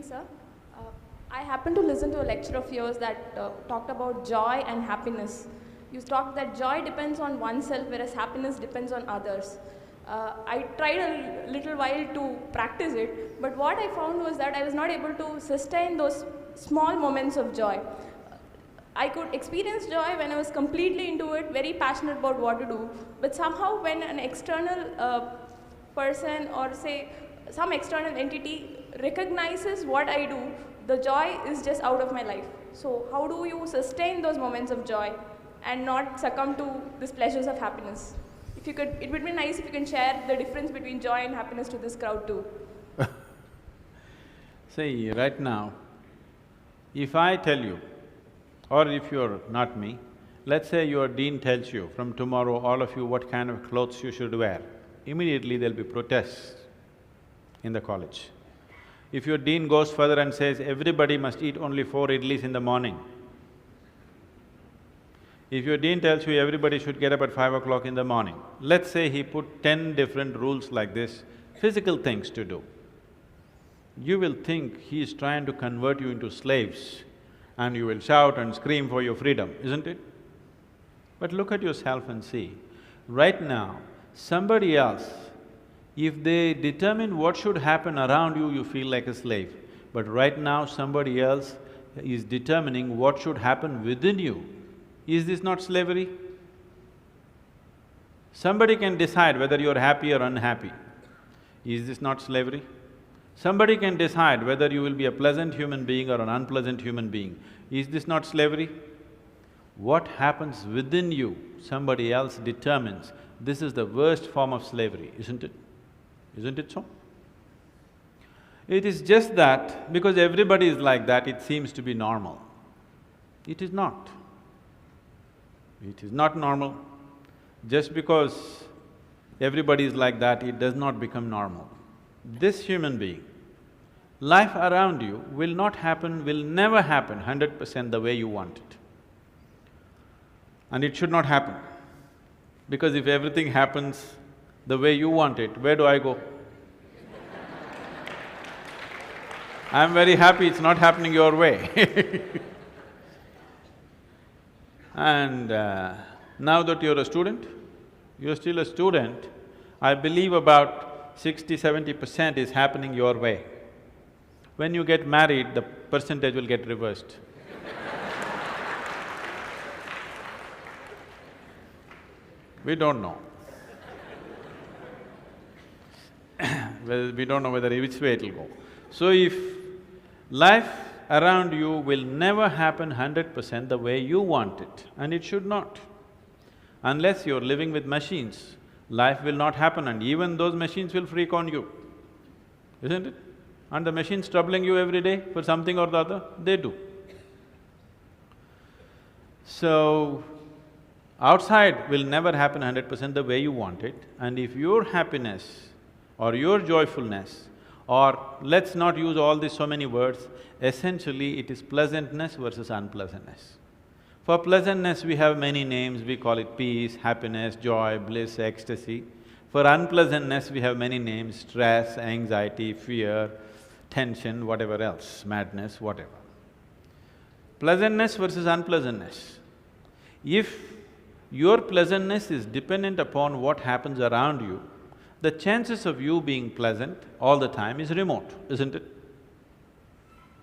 sir. I happened to listen to a lecture of yours that talked about joy and happiness. You talked that joy depends on oneself, whereas happiness depends on others. I tried a little while to practice it, but what I found was that I was not able to sustain those small moments of joy. I could experience joy when I was completely into it, very passionate about what to do, but somehow when an external person or say some external entity recognizes what I do, the joy is just out of my life. So how do you sustain those moments of joy and not succumb to these pleasures of happiness? If you could, it would be nice if you can share the difference between joy and happiness to this crowd too. See, right now, if I tell you, or if you're not me, let's say your dean tells you, from tomorrow all of you what kind of clothes you should wear, immediately there'll be protests in the college. If your dean goes further and says, everybody must eat only 4 idlis in the morning, if your dean tells you everybody should get up at 5 o'clock in the morning, let's say he put 10 different rules like this, physical things to do, you will think he is trying to convert you into slaves and you will shout and scream for your freedom, isn't it? But look at yourself and see, right now, somebody else, if they determine what should happen around you, you feel like a slave. But right now, somebody else is determining what should happen within you. Is this not slavery? Somebody can decide whether you're happy or unhappy. Is this not slavery? Somebody can decide whether you will be a pleasant human being or an unpleasant human being. Is this not slavery? What happens within you, somebody else determines. This is the worst form of slavery, isn't it? Isn't it so? It is just that because everybody is like that, it seems to be normal. It is not. It is not normal. Just because everybody is like that, it does not become normal. This human being, life around you will not happen, will never happen 100% the way you want it. And it should not happen. Because if everything happens the way you want it, where do I go? I'm very happy it's not happening your way. And now that you're a student, you're still a student, I believe about 60–70% is happening your way. When you get married, the percentage will get reversed. We don't know. Well, we don't know whether which way it'll go. So if life around you will never happen 100% the way you want it, and it should not. Unless you're living with machines, life will not happen and even those machines will freak on you, isn't it? And the machines troubling you every day for something or the other, they do. So, outside will never happen 100% the way you want it, and if your happiness or your joyfulness, or let's not use all these so many words, essentially it is pleasantness versus unpleasantness. For pleasantness, we have many names, we call it peace, happiness, joy, bliss, ecstasy. For unpleasantness, we have many names, stress, anxiety, fear, tension, whatever else, madness, whatever. Pleasantness versus unpleasantness. If your pleasantness is dependent upon what happens around you, the chances of you being pleasant all the time is remote, isn't it?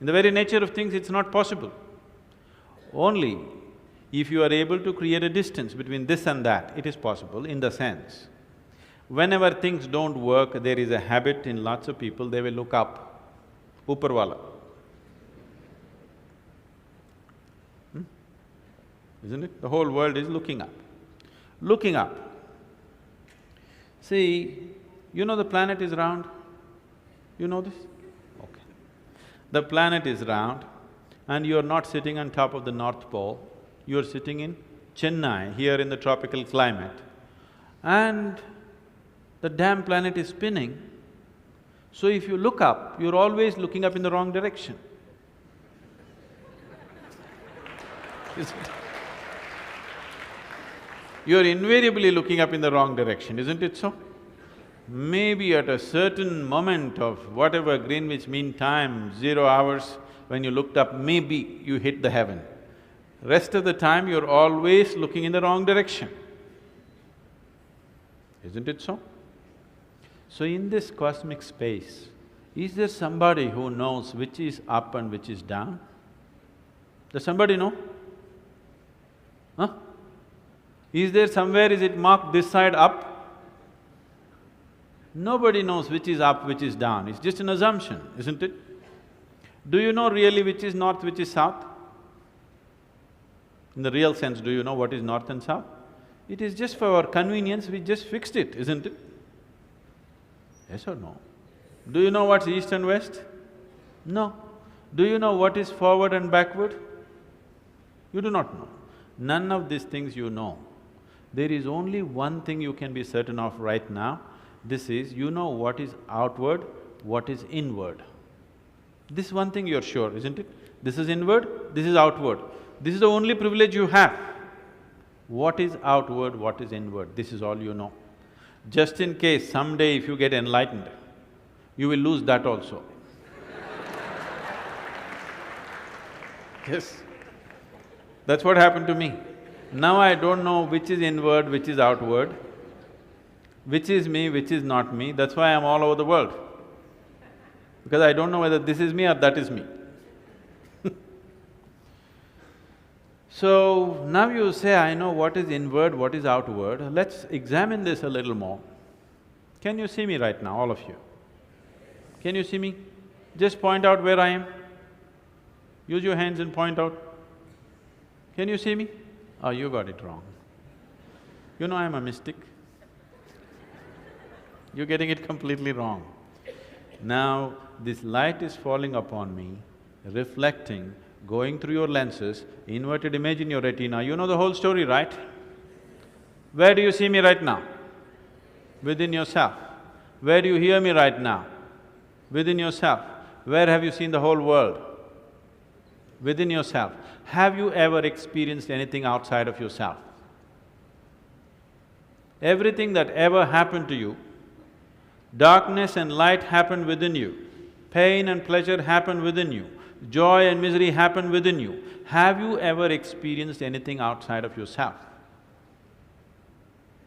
In the very nature of things, it's not possible. Only if you are able to create a distance between this and that, it is possible in the sense, whenever things don't work, there is a habit in lots of people, they will look up, upar wala. Isn't it? The whole world is looking up. Looking up. See, you know the planet is round? You know this? Okay. The planet is round and you're not sitting on top of the North Pole, you're sitting in Chennai, here in the tropical climate, and the damn planet is spinning. So if you look up, you're always looking up in the wrong direction. Isn't it? You're invariably looking up in the wrong direction, isn't it so? maybe at a certain moment of whatever Greenwich Mean Time, 0 hours, when you looked up, maybe you hit the heaven. Rest of the time, you're always looking in the wrong direction. Isn't it so? So in this cosmic space, is there somebody who knows which is up and which is down? Does somebody know? Huh? Is there somewhere, is it marked this side up? Nobody knows which is up, which is down, it's just an assumption, isn't it? Do you know really which is north, which is south? In the real sense, do you know what is north and south? It is just for our convenience, we just fixed it, isn't it? Yes or no? Do you know what's east and west? No. Do you know what is forward and backward? You do not know. None of these things you know. There is only one thing you can be certain of right now, this is, you know what is outward, what is inward. This one thing you're sure, isn't it? This is inward, this is outward. This is the only privilege you have. What is outward, what is inward, this is all you know. Just in case someday if you get enlightened, you will lose that also. Yes, that's what happened to me. Now I don't know which is inward, which is outward, which is me, which is not me, that's why I'm all over the world. Because I don't know whether this is me or that is me. So, now you say, I know what is inward, what is outward, let's examine this a little more. Can you see me right now, all of you? Can you see me? Just point out where I am. Use your hands and point out. Can you see me? Oh, you got it wrong. You know I'm a mystic. You're getting it completely wrong. Now, this light is falling upon me, reflecting, going through your lenses, inverted image in your retina, you know the whole story, right? Where do you see me right now? Within yourself. Where do you hear me right now? Within yourself. Where have you seen the whole world? Within yourself. Have you ever experienced anything outside of yourself? Everything that ever happened to you, darkness and light happened within you, pain and pleasure happened within you, joy and misery happen within you. Have you ever experienced anything outside of yourself?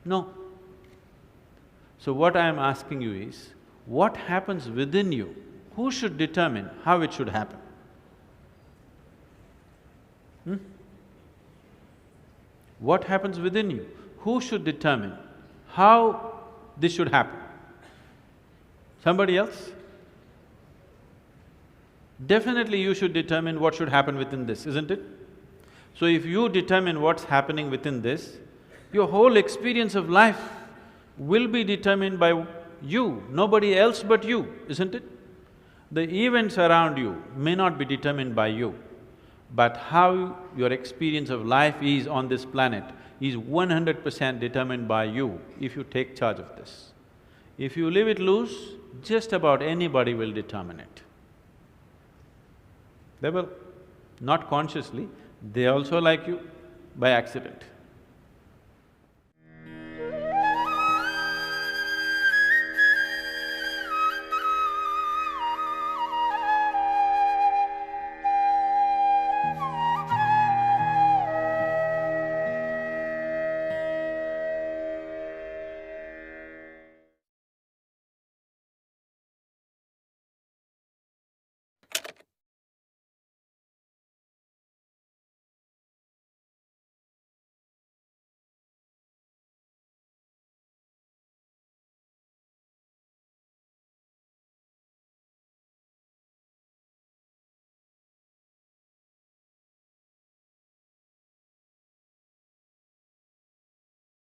No. So what I am asking you is, what happens within you? Who should determine how it should happen? What happens within you? Who should determine how this should happen? Somebody else? Definitely you should determine what should happen within this, isn't it? So if you determine what's happening within this, your whole experience of life will be determined by you, nobody else but you, isn't it? The events around you may not be determined by you, but how your experience of life is on this planet is 100% determined by you if you take charge of this. If you leave it loose, just about anybody will determine it. They will, not consciously, they also like you by accident.